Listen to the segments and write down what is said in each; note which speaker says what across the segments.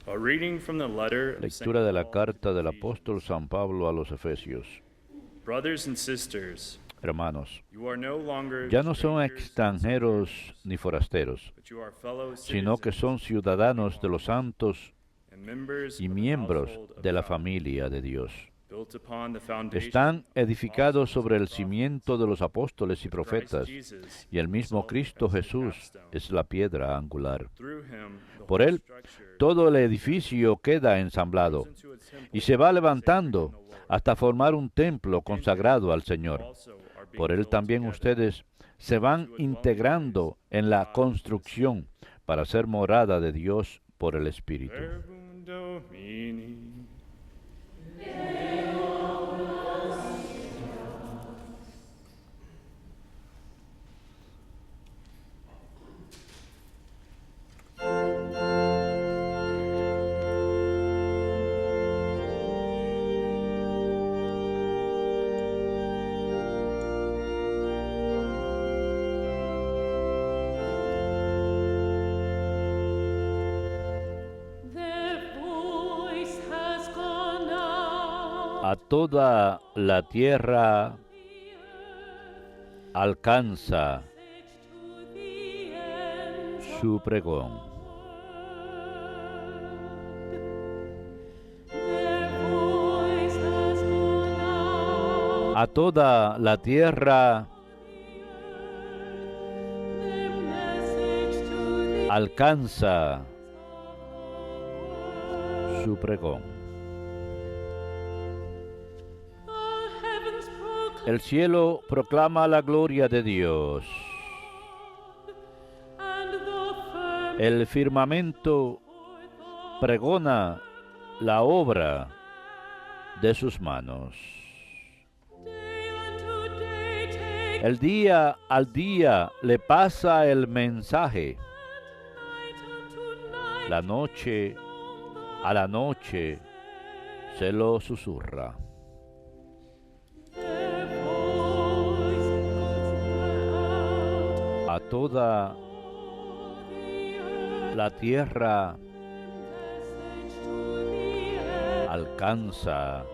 Speaker 1: A reading from the letter of St.
Speaker 2: Lectura de la
Speaker 1: Paul
Speaker 2: carta
Speaker 1: to
Speaker 2: del
Speaker 1: the
Speaker 2: apóstol San Pablo a los Efesios.
Speaker 1: Ephesians. Brothers and sisters,
Speaker 2: Hermanos,
Speaker 1: you are no longer
Speaker 2: ya no son
Speaker 1: strangers and
Speaker 2: extranjeros
Speaker 1: sojourners,
Speaker 2: ni forasteros,
Speaker 1: but you are fellow
Speaker 2: sino que son
Speaker 1: citizens
Speaker 2: ciudadanos de los santos
Speaker 1: and members
Speaker 2: y
Speaker 1: of the
Speaker 2: miembros
Speaker 1: household of
Speaker 2: de la
Speaker 1: God,
Speaker 2: familia de Dios.
Speaker 1: built upon the foundation
Speaker 2: Están
Speaker 1: of the
Speaker 2: edificados
Speaker 1: apostles
Speaker 2: sobre el
Speaker 1: and prophets,
Speaker 2: cimiento de los apóstoles y
Speaker 1: with Christ
Speaker 2: profetas,
Speaker 1: Jesus
Speaker 2: y el mismo
Speaker 1: himself
Speaker 2: Cristo
Speaker 1: as the
Speaker 2: Jesús
Speaker 1: capstone.
Speaker 2: es la piedra angular.
Speaker 1: Through him, the
Speaker 2: Por
Speaker 1: whole
Speaker 2: él,
Speaker 1: structure
Speaker 2: todo el edificio queda ensamblado
Speaker 1: grows into a temple
Speaker 2: y se va
Speaker 1: sacred in
Speaker 2: levantando
Speaker 1: the Lord.
Speaker 2: hasta formar un templo
Speaker 1: In him
Speaker 2: consagrado al
Speaker 1: you
Speaker 2: Señor.
Speaker 1: also are being
Speaker 2: Por él
Speaker 1: built
Speaker 2: también
Speaker 1: together
Speaker 2: ustedes se van
Speaker 1: into a dwelling
Speaker 2: integrando
Speaker 1: place
Speaker 2: en
Speaker 1: of
Speaker 2: la
Speaker 1: God through the
Speaker 2: construcción para ser morada de Dios por el Espíritu.
Speaker 1: Verbum Domini.
Speaker 2: A toda la tierra alcanza su pregón. A toda la tierra alcanza su pregón. El cielo proclama la gloria de Dios. El firmamento pregona la obra de sus manos. El día al día le pasa el mensaje. La noche a la noche se lo susurra. A toda la tierra alcanza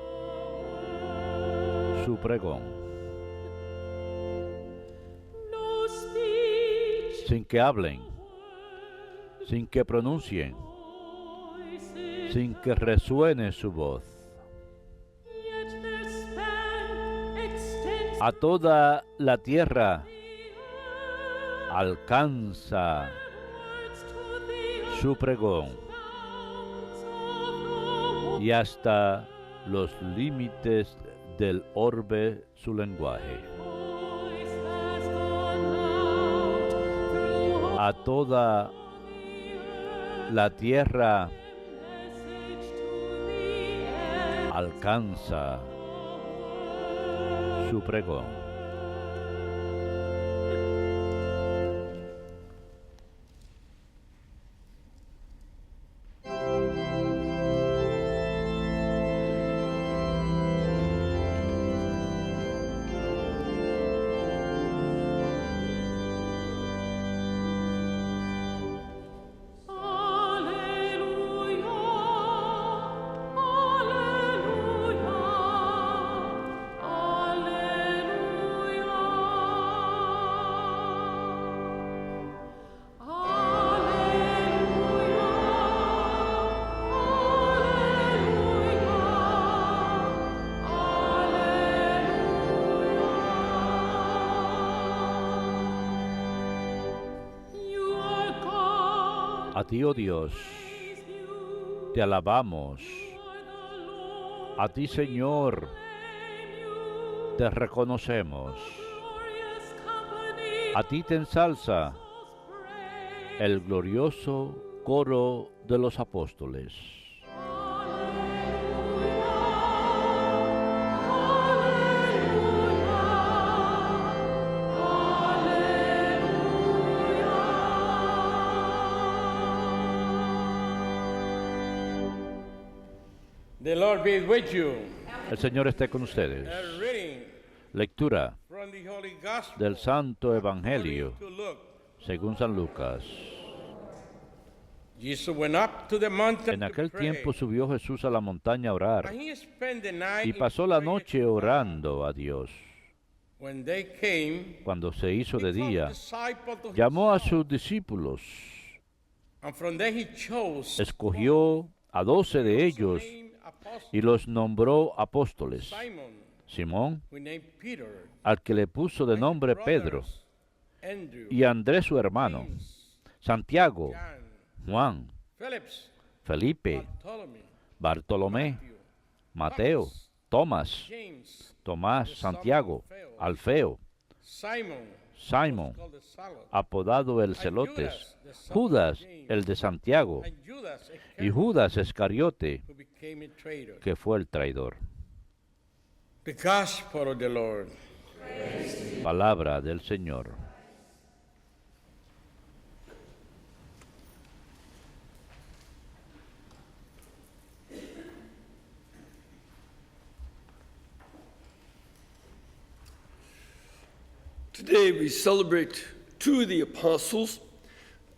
Speaker 2: su pregón. Sin que hablen, sin que pronuncien, sin que resuene su voz. A toda la tierra alcanza su pregón y hasta los límites del orbe su lenguaje. A toda la tierra alcanza su pregón. A ti, oh Dios, te alabamos. A ti, Señor, te reconocemos. A ti te ensalza el glorioso coro de los apóstoles.
Speaker 3: The Lord be with you.
Speaker 2: El Señor esté con ustedes.
Speaker 3: A reading
Speaker 2: Lectura
Speaker 3: from the Holy Gospel
Speaker 2: del Santo Evangelio
Speaker 3: according to Luke.
Speaker 2: según San Lucas.
Speaker 3: Jesus went up to the mountain
Speaker 2: En
Speaker 3: to
Speaker 2: aquel
Speaker 3: pray,
Speaker 2: tiempo subió Jesús a la montaña a orar
Speaker 3: and he spent the night
Speaker 2: y
Speaker 3: in
Speaker 2: pasó la
Speaker 3: prayer
Speaker 2: noche
Speaker 3: to God.
Speaker 2: orando a Dios.
Speaker 3: When they came,
Speaker 2: Cuando se hizo
Speaker 3: he
Speaker 2: de
Speaker 3: called
Speaker 2: día,
Speaker 3: the disciples to
Speaker 2: llamó a
Speaker 3: himself,
Speaker 2: sus discípulos,
Speaker 3: and from there he chose
Speaker 2: escogió a 12 de ellos
Speaker 3: named apostles,
Speaker 2: y los nombró apóstoles.
Speaker 3: Simon,
Speaker 2: Simón,
Speaker 3: we named Peter,
Speaker 2: al que le puso de
Speaker 3: and his
Speaker 2: nombre Pedro,
Speaker 3: brothers, Andrew,
Speaker 2: y Andrés su hermano,
Speaker 3: James,
Speaker 2: Santiago,
Speaker 3: John,
Speaker 2: Juan,
Speaker 3: Phillips,
Speaker 2: Felipe,
Speaker 3: Bartholomew,
Speaker 2: Bartolomé,
Speaker 3: Matthew,
Speaker 2: Mateo, Tomás,
Speaker 3: James,
Speaker 2: Tomás, Santiago, Alfeo,
Speaker 3: Simon,
Speaker 2: Simón,
Speaker 3: called the Zealot,
Speaker 2: apodado el
Speaker 3: and
Speaker 2: Celotes,
Speaker 3: Judas, the son of
Speaker 2: Judas,
Speaker 3: James,
Speaker 2: el de Santiago,
Speaker 3: and Judas
Speaker 2: y
Speaker 3: Iscariot,
Speaker 2: Judas Iscariote,
Speaker 3: who became a traitor.
Speaker 2: que fue el traidor.
Speaker 3: The gospel of the Lord.
Speaker 2: Palabra del Señor.
Speaker 4: Today we celebrate two of the apostles,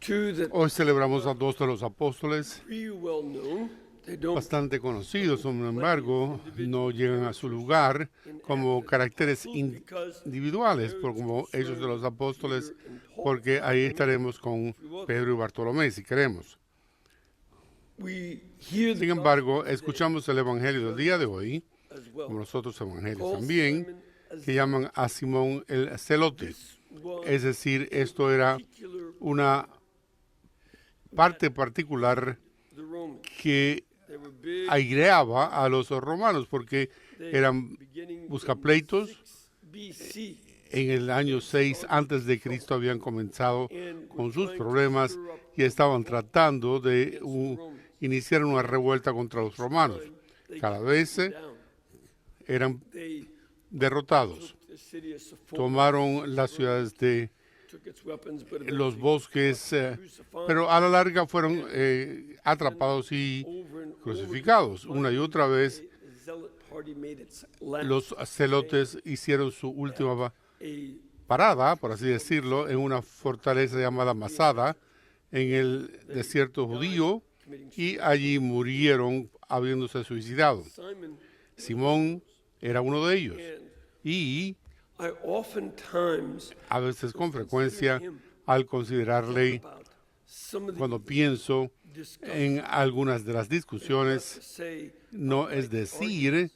Speaker 4: two that
Speaker 5: Hoy celebramos a dos de los apóstoles,
Speaker 4: are pretty well known. They don't
Speaker 5: bastante conocidos, sin embargo, no llegan a su lugar como caracteres individuales, como ellos de los apóstoles, porque ahí estaremos con Pedro y Bartolomé, si queremos.
Speaker 4: we hear the
Speaker 5: Sin embargo, escuchamos el Evangelio del día de hoy,
Speaker 4: as well.
Speaker 5: como los otros evangelios
Speaker 4: Calls
Speaker 5: también,
Speaker 4: Simon as
Speaker 5: que llaman a Simón el celote.
Speaker 4: one
Speaker 5: Es decir, esto era
Speaker 4: particular
Speaker 5: una parte particular
Speaker 4: the Romans.
Speaker 5: que
Speaker 4: They were big,
Speaker 5: aireaba a los romanos porque eran
Speaker 4: beginning
Speaker 5: buscapleitos.
Speaker 4: 6 BC.
Speaker 5: En el año 6 antes de Cristo habían comenzado con sus problemas y estaban tratando de iniciar una revuelta contra los romanos. Cada vez
Speaker 4: Down.
Speaker 5: eran
Speaker 4: They
Speaker 5: derrotados.
Speaker 4: took the city of Sephora,
Speaker 5: Tomaron las ciudades de
Speaker 4: took its weapons, but
Speaker 5: los
Speaker 4: eventually
Speaker 5: bosques,
Speaker 4: crucified
Speaker 5: pero a la larga fueron atrapados y
Speaker 4: over and over.
Speaker 5: crucificados. Una y otra vez
Speaker 4: The Zealot party made its last
Speaker 5: los celotes hicieron su última
Speaker 4: a
Speaker 5: parada, por así decirlo, en una fortaleza llamada Masada, en el desierto judío, y allí murieron habiéndose suicidado.
Speaker 4: Simon.
Speaker 5: Simón era uno de ellos.
Speaker 4: And
Speaker 5: Y
Speaker 4: I oftentimes
Speaker 5: a veces con frecuencia, al considerarle,
Speaker 4: about some of the
Speaker 5: cuando pienso en algunas de las discusiones,
Speaker 4: say
Speaker 5: no es decir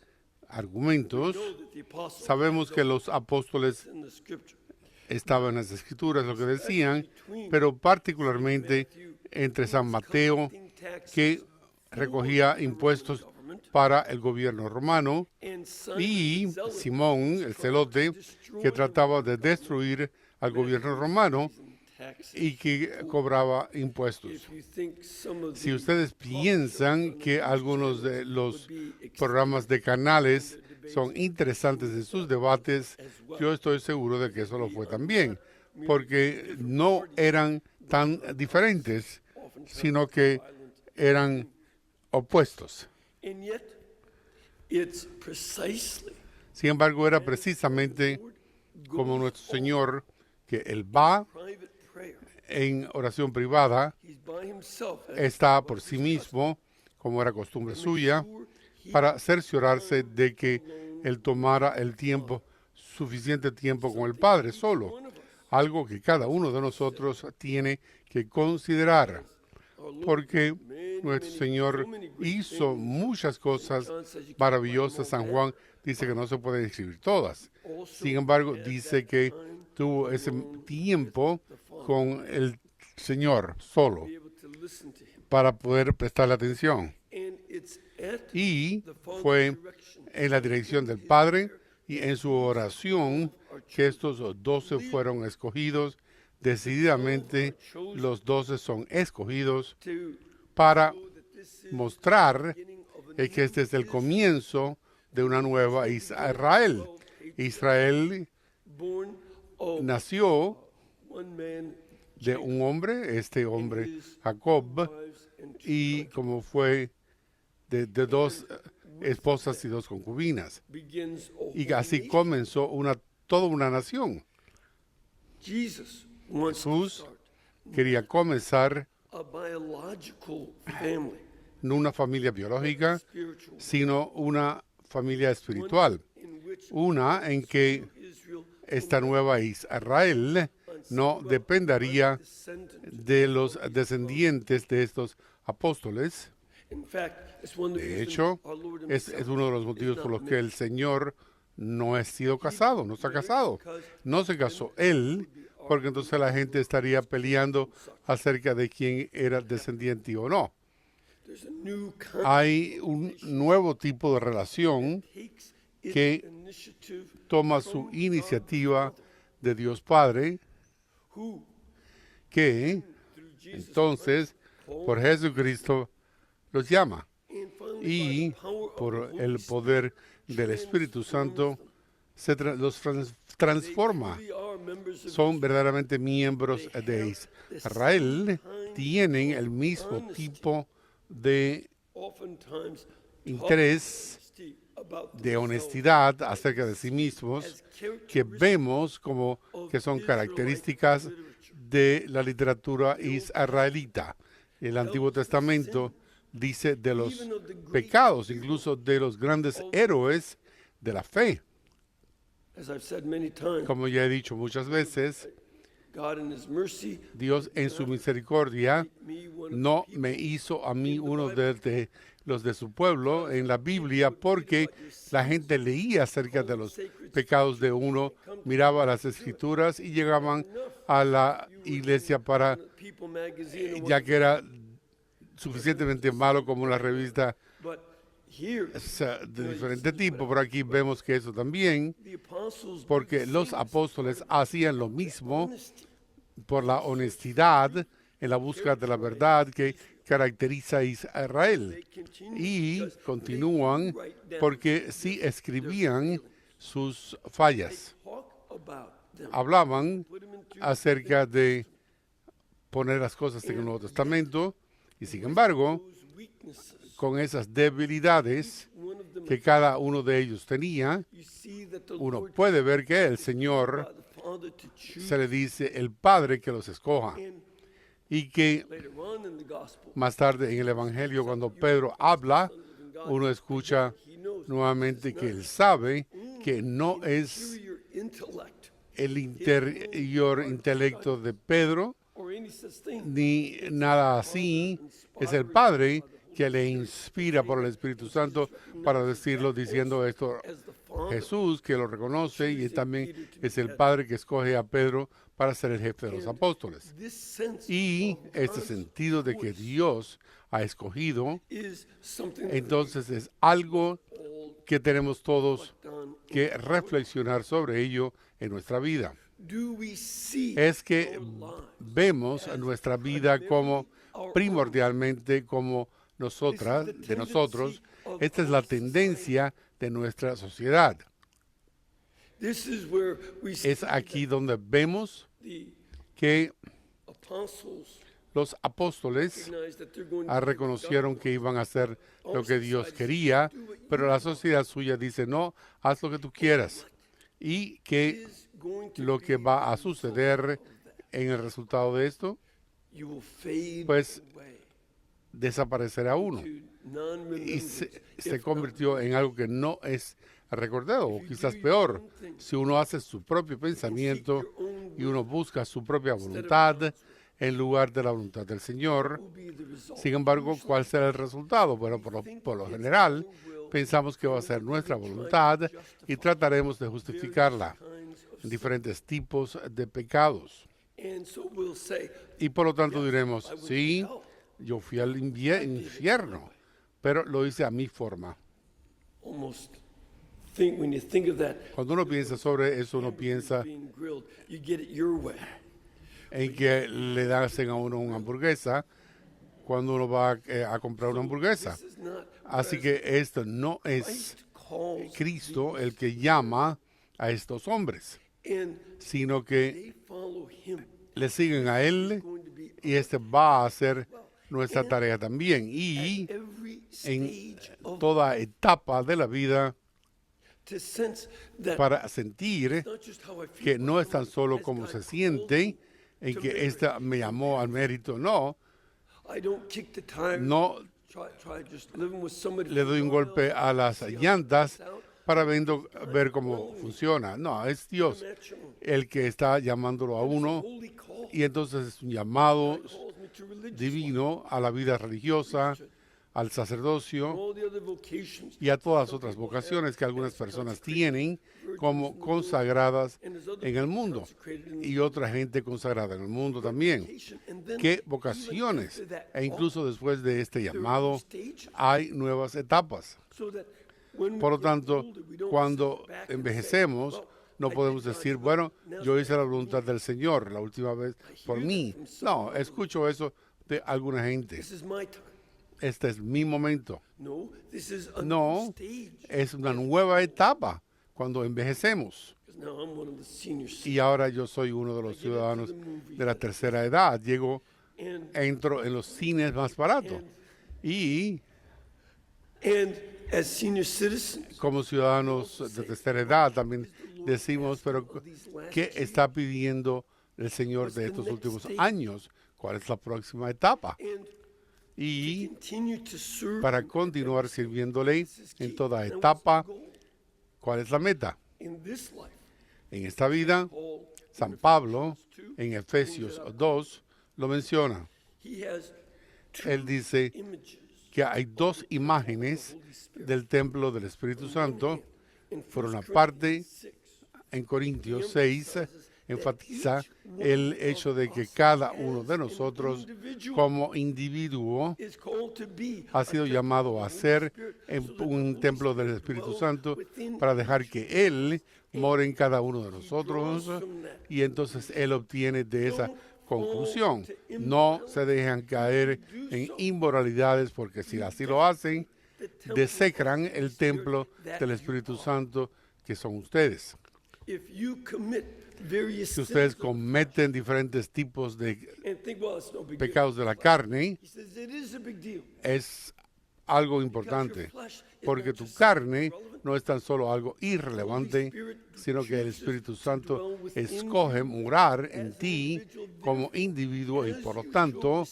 Speaker 5: argumentos,
Speaker 4: know that the apostles
Speaker 5: sabemos que los apóstoles
Speaker 4: in the scripture
Speaker 5: estaban en las escrituras lo que decían, pero particularmente entre San Mateo, que recogía impuestos para el gobierno romano,
Speaker 4: and Simon
Speaker 5: y
Speaker 4: the Zealot
Speaker 5: Simón, el celote, que trataba de destruir al gobierno romano
Speaker 4: taxes.
Speaker 5: y que cobraba impuestos.
Speaker 4: If you think some of
Speaker 5: Si
Speaker 4: the
Speaker 5: ustedes piensan que algunos de los programas de canales son interesantes en sus debates, yo estoy seguro de que eso lo fue también, porque no eran tan diferentes, sino que eran opuestos.
Speaker 4: and yet it's precisely
Speaker 5: Sin embargo, era precisamente como nuestro Señor, que Él va
Speaker 4: private prayer.
Speaker 5: en oración privada,
Speaker 4: He's by himself as
Speaker 5: está por sí mismo, como era costumbre suya, para cerciorarse de que Él tomara el tiempo, suficiente tiempo con el Padre solo, algo que cada uno de nosotros tiene que considerar, porque nuestro Señor hizo muchas cosas maravillosas. San Juan dice que no se puede describir todas. Sin embargo, dice que tuvo ese tiempo con el Señor solo
Speaker 4: be able to listen to him.
Speaker 5: para poder prestarle atención.
Speaker 4: And it's at
Speaker 5: Y fue en la dirección del Padre y en su oración que estos 12 fueron escogidos. Decididamente, los 12 son escogidos
Speaker 4: to
Speaker 5: para
Speaker 4: know that this is
Speaker 5: mostrar
Speaker 4: the beginning of a
Speaker 5: que este es el comienzo de una nueva Israel. Israel
Speaker 4: born of
Speaker 5: nació
Speaker 4: one man
Speaker 5: de un hombre, este hombre Jacob,
Speaker 4: wives and
Speaker 5: y como fue de dos esposas y dos concubinas.
Speaker 4: begins a
Speaker 5: Y
Speaker 4: whole
Speaker 5: así
Speaker 4: nation.
Speaker 5: comenzó toda una nación.
Speaker 4: Jesus wants to
Speaker 5: Jesús
Speaker 4: start
Speaker 5: quería comenzar
Speaker 4: a biological family,
Speaker 5: no una familia biológica,
Speaker 4: spiritual,
Speaker 5: sino una familia espiritual,
Speaker 4: in which
Speaker 5: una en que
Speaker 4: Israel
Speaker 5: esta nueva Israel no dependería
Speaker 4: descendant.
Speaker 5: de los descendientes de estos apóstoles.
Speaker 4: In fact, it's one of the
Speaker 5: De
Speaker 4: reasons
Speaker 5: hecho,
Speaker 4: our Lord
Speaker 5: es
Speaker 4: himself
Speaker 5: uno de los
Speaker 4: is
Speaker 5: motivos
Speaker 4: not
Speaker 5: por los que
Speaker 4: married.
Speaker 5: el Señor no ha sido casado, no está casado. No se casó él, porque entonces la gente estaría peleando acerca de quién era descendiente o no.
Speaker 4: There's a new kind
Speaker 5: Hay un nuevo tipo de relación
Speaker 4: takes
Speaker 5: que
Speaker 4: its initiative
Speaker 5: toma su iniciativa de Dios Padre,
Speaker 4: who
Speaker 5: que
Speaker 4: through Jesus
Speaker 5: entonces por Jesucristo los llama.
Speaker 4: and finally
Speaker 5: Y
Speaker 4: by the power of
Speaker 5: por
Speaker 4: the Holy
Speaker 5: el poder del Espíritu Santo los transforma.
Speaker 4: Spirit, they are members of
Speaker 5: Son verdaderamente miembros de Israel, tienen el mismo tipo de
Speaker 4: oftentimes
Speaker 5: interés,
Speaker 4: honesty about
Speaker 5: de honestidad acerca de sí mismos, que vemos como que son características de la literatura israelita. El Antiguo Testamento dice de los pecados, incluso de los grandes héroes de la fe.
Speaker 4: as I've said many times,
Speaker 5: Como ya he dicho muchas veces,
Speaker 4: God in his mercy
Speaker 5: Dios en su misericordia
Speaker 4: me one
Speaker 5: no me hizo a mí uno de los de su pueblo en la Biblia, porque la gente leía acerca de los pecados de uno, miraba las escrituras y llegaban a la iglesia para,
Speaker 4: People magazine and
Speaker 5: ya que era suficientemente malo como la revista
Speaker 4: but here
Speaker 5: de diferente tipo. Por aquí vemos que eso también,
Speaker 4: the apostles
Speaker 5: porque los apóstoles hacían lo mismo por la honestidad en la búsqueda de la verdad que caracteriza a Israel. Y continúan porque sí escribían sus fallas.
Speaker 4: talk about them,
Speaker 5: Hablaban acerca de poner las cosas en el Nuevo Testamento y sin embargo,
Speaker 4: those weaknesses,
Speaker 5: con esas debilidades
Speaker 4: one of them,
Speaker 5: que cada uno de ellos tenía,
Speaker 4: you see that the
Speaker 5: uno
Speaker 4: Lord
Speaker 5: puede ver que el Señor
Speaker 4: the Father to choose,
Speaker 5: se le dice el Padre que los escoja
Speaker 4: and
Speaker 5: y que
Speaker 4: later on in the gospel,
Speaker 5: más tarde en el Evangelio cuando Pedro habla, uno escucha
Speaker 4: he knows
Speaker 5: nuevamente que él sabe que no es
Speaker 4: superior intellect
Speaker 5: el interior intelecto de Pedro
Speaker 4: or any such thing.
Speaker 5: ni nada así, es el Padre que le inspira por el Espíritu Santo para decirlo diciendo esto.
Speaker 4: As the Father,
Speaker 5: Jesús que lo reconoce y también es el Padre que escoge a Pedro para ser el jefe de los apóstoles.
Speaker 4: this sense
Speaker 5: Y
Speaker 4: of
Speaker 5: este
Speaker 4: God's
Speaker 5: sentido de que
Speaker 4: voice
Speaker 5: Dios ha escogido,
Speaker 4: is something that
Speaker 5: entonces es algo
Speaker 4: all
Speaker 5: que tenemos todos
Speaker 4: done.
Speaker 5: que reflexionar sobre ello en nuestra vida.
Speaker 4: Do we see
Speaker 5: Es que
Speaker 4: our lives
Speaker 5: vemos a nuestra vida como primordialmente como de nosotros. Esta es la tendencia de nuestra sociedad.
Speaker 4: This is where we see
Speaker 5: Es aquí donde vemos
Speaker 4: the
Speaker 5: que
Speaker 4: apostles
Speaker 5: los apóstoles
Speaker 4: recognize that they're going to
Speaker 5: reconocieron que iban a hacer lo que Dios quería, pero la sociedad suya dice, no, haz lo que tú quieras. Y que
Speaker 4: is going to
Speaker 5: lo que va a suceder en el resultado de esto,
Speaker 4: you will fade
Speaker 5: pues
Speaker 4: away
Speaker 5: desaparecerá uno.
Speaker 4: to
Speaker 5: Y
Speaker 4: non-remembrance.
Speaker 5: se convirtió en algo que no es recordado, o quizás peor, si uno hace su propio pensamiento y uno busca su propia voluntad en lugar de la voluntad del Señor.
Speaker 4: Will be the result.
Speaker 5: Sin embargo, ¿cuál será el resultado? Bueno, por lo general, pensamos que va a ser nuestra voluntad y trataremos de justificarla
Speaker 4: Kinds of-
Speaker 5: en diferentes tipos de pecados.
Speaker 4: And so we'll say,
Speaker 5: Y por lo tanto diremos, sí, yo fui al infierno, pero lo hice a mi forma.
Speaker 4: almost think when you think of that,
Speaker 5: Cuando uno piensa sobre eso, uno piensa
Speaker 4: being grilled, you get it your way.
Speaker 5: en que le hacen a uno una hamburguesa cuando uno va a comprar una hamburguesa.
Speaker 4: This is not
Speaker 5: Así que esto no es
Speaker 4: Christ calls
Speaker 5: Cristo el que llama a estos hombres,
Speaker 4: and
Speaker 5: sino que
Speaker 4: they follow him.
Speaker 5: le siguen a Él
Speaker 4: Going to be
Speaker 5: y este va a hacer nuestra tarea también. Y
Speaker 4: every
Speaker 5: en
Speaker 4: stage of
Speaker 5: toda etapa de la vida
Speaker 4: to sense that
Speaker 5: para sentir
Speaker 4: not just how I feel,
Speaker 5: que no es
Speaker 4: but
Speaker 5: tan solo
Speaker 4: has
Speaker 5: como
Speaker 4: God
Speaker 5: se
Speaker 4: called
Speaker 5: siente
Speaker 4: me
Speaker 5: en
Speaker 4: to
Speaker 5: que
Speaker 4: marry?
Speaker 5: esta me llamó al mérito, no,
Speaker 4: I don't kick the tires.
Speaker 5: No
Speaker 4: Try just living with somebody.
Speaker 5: le doy un golpe a las llantas para ver cómo funciona. No, es Dios el que está llamándolo a uno,
Speaker 4: Holy call.
Speaker 5: y entonces es un llamado
Speaker 4: Calls me to religious
Speaker 5: divino a la vida religiosa, al sacerdocio
Speaker 4: all the other vocations.
Speaker 5: y a todas otras vocaciones que algunas personas tienen como consagradas en el mundo, y otra gente consagrada en el mundo también.
Speaker 4: And then
Speaker 5: ¿Qué vocaciones?
Speaker 4: after that
Speaker 5: E incluso después de este llamado hay nuevas etapas.
Speaker 4: so that when we
Speaker 5: Por lo
Speaker 4: get
Speaker 5: tanto,
Speaker 4: older, we don't
Speaker 5: cuando
Speaker 4: sit back and say,
Speaker 5: envejecemos,
Speaker 4: "Well,
Speaker 5: no
Speaker 4: I
Speaker 5: podemos
Speaker 4: did God's
Speaker 5: decir,
Speaker 4: will.
Speaker 5: bueno,
Speaker 4: Now
Speaker 5: yo
Speaker 4: it's
Speaker 5: hice la
Speaker 4: time for
Speaker 5: voluntad
Speaker 4: me."
Speaker 5: del Señor la última vez por mí. No, escucho eso de alguna gente.
Speaker 4: This is my time.
Speaker 5: Este es mi momento.
Speaker 4: No, this is a new
Speaker 5: No,
Speaker 4: stage.
Speaker 5: es una nueva etapa cuando envejecemos.
Speaker 4: 'Cause now I'm one of the senior citizens.
Speaker 5: Y ahora yo soy uno de los ciudadanos de la tercera edad. Entro en los cines más baratos. Y
Speaker 4: And as senior citizens,
Speaker 5: como ciudadanos de tercera edad también decimos, pero ¿qué está pidiendo el Señor de estos últimos años? ¿Cuál es la próxima etapa?
Speaker 4: and
Speaker 5: Y
Speaker 4: continue to serve
Speaker 5: para continuar sirviéndole en toda etapa, ¿cuál es la meta?
Speaker 4: in this life.
Speaker 5: En esta vida,
Speaker 4: Paul,
Speaker 5: San Pablo, en Efesios 2, lo menciona.
Speaker 4: he has two
Speaker 5: Él dice
Speaker 4: images
Speaker 5: que hay dos imágenes del templo del Espíritu Santo.
Speaker 4: in
Speaker 5: Por
Speaker 4: 1
Speaker 5: una
Speaker 4: Corinthians
Speaker 5: parte,
Speaker 4: 6.
Speaker 5: en Corintios 6, enfatiza el hecho de que cada uno de nosotros, como individuo,
Speaker 4: Is called to be
Speaker 5: ha sido llamado a ser un templo del Espíritu Santo para dejar que Él more en cada uno de nosotros, y entonces Él obtiene de esa conclusión. No se dejan caer en inmoralidades, porque si así lo hacen, desecran el templo del Espíritu Santo que son ustedes.
Speaker 4: if you commit various
Speaker 5: Si ustedes
Speaker 4: sins
Speaker 5: cometen diferentes tipos de
Speaker 4: and think, well, it's no big deal.
Speaker 5: pecados de la carne,
Speaker 4: He says it is a big deal.
Speaker 5: es algo importante, porque tu carne no es tan solo algo irrelevante, sino que el Espíritu Santo escoge morar en ti como individuo, y por lo tanto,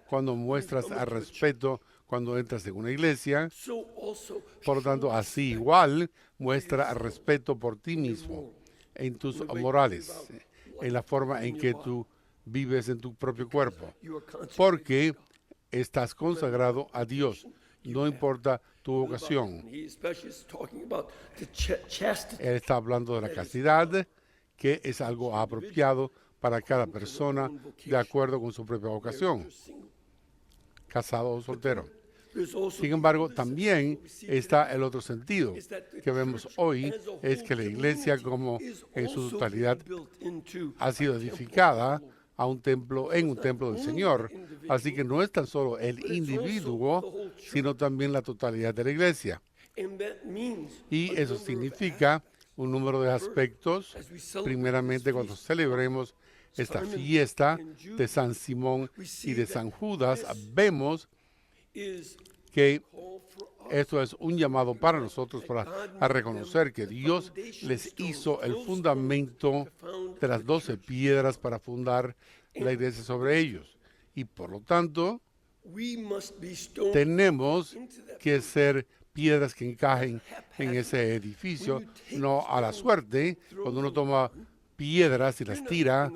Speaker 5: cuando muestras respeto cuando entras en una iglesia,
Speaker 4: So also
Speaker 5: por lo tanto, así igual muestra respeto por ti mismo en tus morales, en la forma en que tú vives en tu propio cuerpo,
Speaker 4: you are conscious
Speaker 5: porque estás consagrado a Dios, no importa tu vocación.
Speaker 4: He especially is talking about the chastity.
Speaker 5: Él está hablando de la castidad, que es algo apropiado para cada persona de acuerdo con su propia vocación, casado o soltero.
Speaker 4: There's also
Speaker 5: Sin embargo, también está el otro sentido que vemos hoy, es que la iglesia como en su totalidad
Speaker 4: built into
Speaker 5: ha sido edificada a un templo, en un templo del Señor. Así que no es tan solo el individuo, sino también la totalidad de la iglesia.
Speaker 4: and that means
Speaker 5: Y eso significa un número de aspectos. Primeramente, cuando celebremos esta fiesta de San Simón y de San Judas, vemos
Speaker 4: is
Speaker 5: que
Speaker 4: call for us
Speaker 5: esto es un llamado para nosotros a reconocer que Dios les hizo el fundamento de las 12 piedras para fundar la iglesia sobre ellos. Y por lo tanto,
Speaker 4: we must be stoned
Speaker 5: tenemos que ser piedras que encajen en ese edificio, no a la suerte. Cuando uno toma piedras y las tira,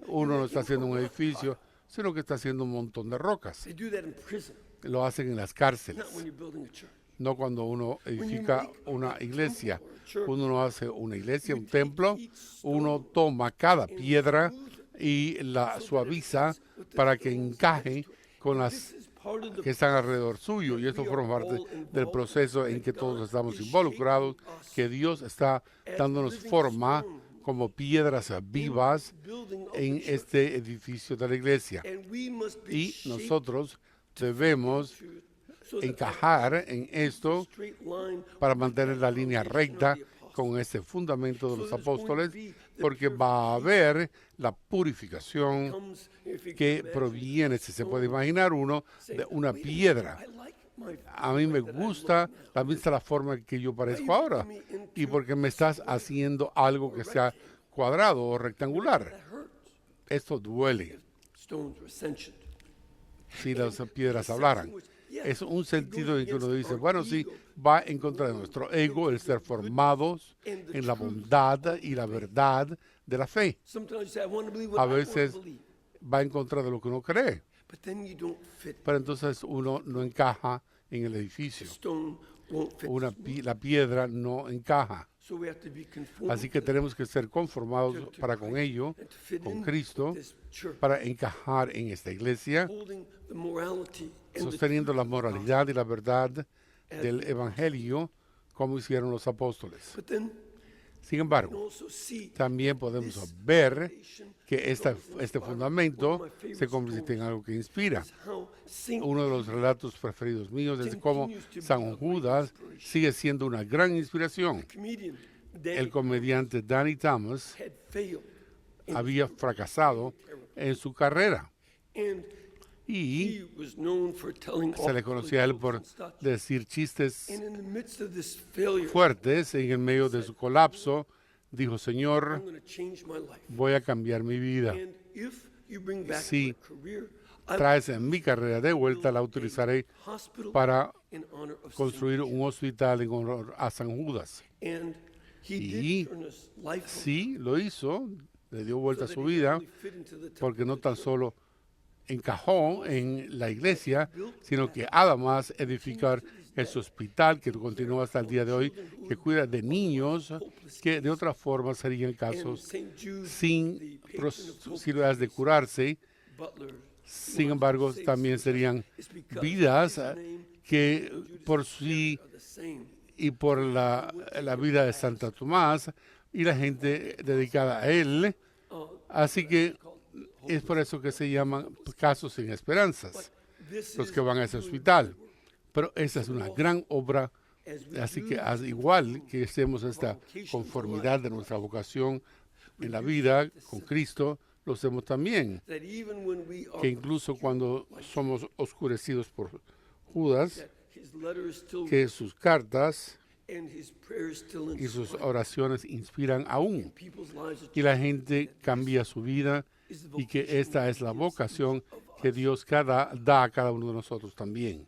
Speaker 5: uno no está haciendo un edificio, sino que está haciendo un montón de rocas.
Speaker 4: They do that in prison,
Speaker 5: Lo hacen en las
Speaker 4: not
Speaker 5: cárceles,
Speaker 4: when you're building a church.
Speaker 5: no cuando uno edifica una iglesia. Uno no hace una iglesia, un templo, uno toma cada piedra y la suaviza para que encaje con las
Speaker 4: Part of the
Speaker 5: que están alrededor suyo, y esto forma parte del proceso en que todos estamos involucrados, que Dios está dándonos forma como piedras vivas
Speaker 4: building of
Speaker 5: en este edificio de la iglesia.
Speaker 4: and we must be
Speaker 5: Y
Speaker 4: shaped
Speaker 5: nosotros debemos
Speaker 4: so that
Speaker 5: encajar en esto
Speaker 4: straight line
Speaker 5: para mantener la línea recta con este fundamento de los apóstoles, porque va a haber la purificación
Speaker 4: comes if you
Speaker 5: que
Speaker 4: can imagine.
Speaker 5: proviene, si se puede imaginar uno, de una piedra.
Speaker 4: I like my
Speaker 5: A mí me gusta la forma en que yo parezco ahora, y porque me estás haciendo algo que sea cuadrado o rectangular.
Speaker 4: that hurts.
Speaker 5: Esto duele.
Speaker 4: Stones were ascension.
Speaker 5: si las piedras hablaran. Es un sentido en que uno dice, bueno, sí, va en contra de nuestro ego, el ser formados en la bondad y la verdad de la fe.
Speaker 4: Sometimes you say, I want to believe what
Speaker 5: A
Speaker 4: I want to
Speaker 5: veces
Speaker 4: believe.
Speaker 5: va en contra de lo que uno cree,
Speaker 4: But then you don't fit.
Speaker 5: pero entonces uno no encaja en el edificio.
Speaker 4: Stone won't fit.
Speaker 5: La piedra no encaja.
Speaker 4: So we have to be conformed
Speaker 5: Así que tenemos que ser conformados para con ello,
Speaker 4: and to fit
Speaker 5: con
Speaker 4: in
Speaker 5: Cristo,
Speaker 4: this church,
Speaker 5: para encajar en esta iglesia,
Speaker 4: holding the morality and the
Speaker 5: sosteniendo la moralidad y la verdad del Evangelio, como hicieron los apóstoles.
Speaker 4: But then
Speaker 5: Sin
Speaker 4: you
Speaker 5: embargo,
Speaker 4: also see
Speaker 5: también podemos ver que este fundamento se convierte en algo que inspira.
Speaker 4: how Saint
Speaker 5: Uno de los relatos preferidos míos es cómo San Judas sigue siendo una gran inspiración.
Speaker 4: comedian
Speaker 5: El
Speaker 4: Danny
Speaker 5: comediante Danny Thomas
Speaker 4: had failed,
Speaker 5: había fracasado en su carrera
Speaker 4: and
Speaker 5: y
Speaker 4: he was known for telling
Speaker 5: se le
Speaker 4: off-putting
Speaker 5: conocía a él
Speaker 4: jokes
Speaker 5: por
Speaker 4: and such.
Speaker 5: decir chistes
Speaker 4: And in the midst of this failure,
Speaker 5: fuertes. En el medio de su colapso, dijo,
Speaker 4: I'm
Speaker 5: Señor,
Speaker 4: going to change my life.
Speaker 5: voy a cambiar mi vida.
Speaker 4: And if you bring back
Speaker 5: Si
Speaker 4: my career, I will
Speaker 5: Traes en mi carrera de vuelta, la utilizaré
Speaker 4: hospital
Speaker 5: para
Speaker 4: in honor of
Speaker 5: construir
Speaker 4: Saint
Speaker 5: un hospital en honor a San Judas.
Speaker 4: And he
Speaker 5: Y
Speaker 4: did turn his life
Speaker 5: Sí, lo hizo, le dio vuelta a
Speaker 4: so
Speaker 5: su
Speaker 4: that he
Speaker 5: vida,
Speaker 4: only fit into the temple
Speaker 5: porque no
Speaker 4: of the
Speaker 5: tan
Speaker 4: church.
Speaker 5: solo encajó en la iglesia, sino que además edificar ese hospital que continúa hasta el día de hoy, que cuida de niños que de otra forma serían
Speaker 4: And
Speaker 5: casos
Speaker 4: Saint Jude,
Speaker 5: sin
Speaker 4: the patron of hope,
Speaker 5: posibilidades de curarse.
Speaker 4: butler,
Speaker 5: Sin embargo, también serían vidas que por sí
Speaker 4: are the same.
Speaker 5: y por la vida de Santa Tomás y la gente dedicada a él. Así que es por eso que se llaman casos sin esperanzas,
Speaker 4: This
Speaker 5: los
Speaker 4: is
Speaker 5: que van a ese hospital. Pero esa es una gran obra, así que al igual que hacemos esta conformidad de nuestra vocación en la vida con Cristo, lo hacemos también,
Speaker 4: that even when we are
Speaker 5: que incluso cuando somos oscurecidos por Judas,
Speaker 4: that his letter is still
Speaker 5: que sus cartas
Speaker 4: and his prayers still
Speaker 5: y sus
Speaker 4: inspire
Speaker 5: oraciones inspiran aún,
Speaker 4: people's lives are
Speaker 5: y la gente cambia su vida, y que esta es la vocación que Dios da a cada uno de nosotros también.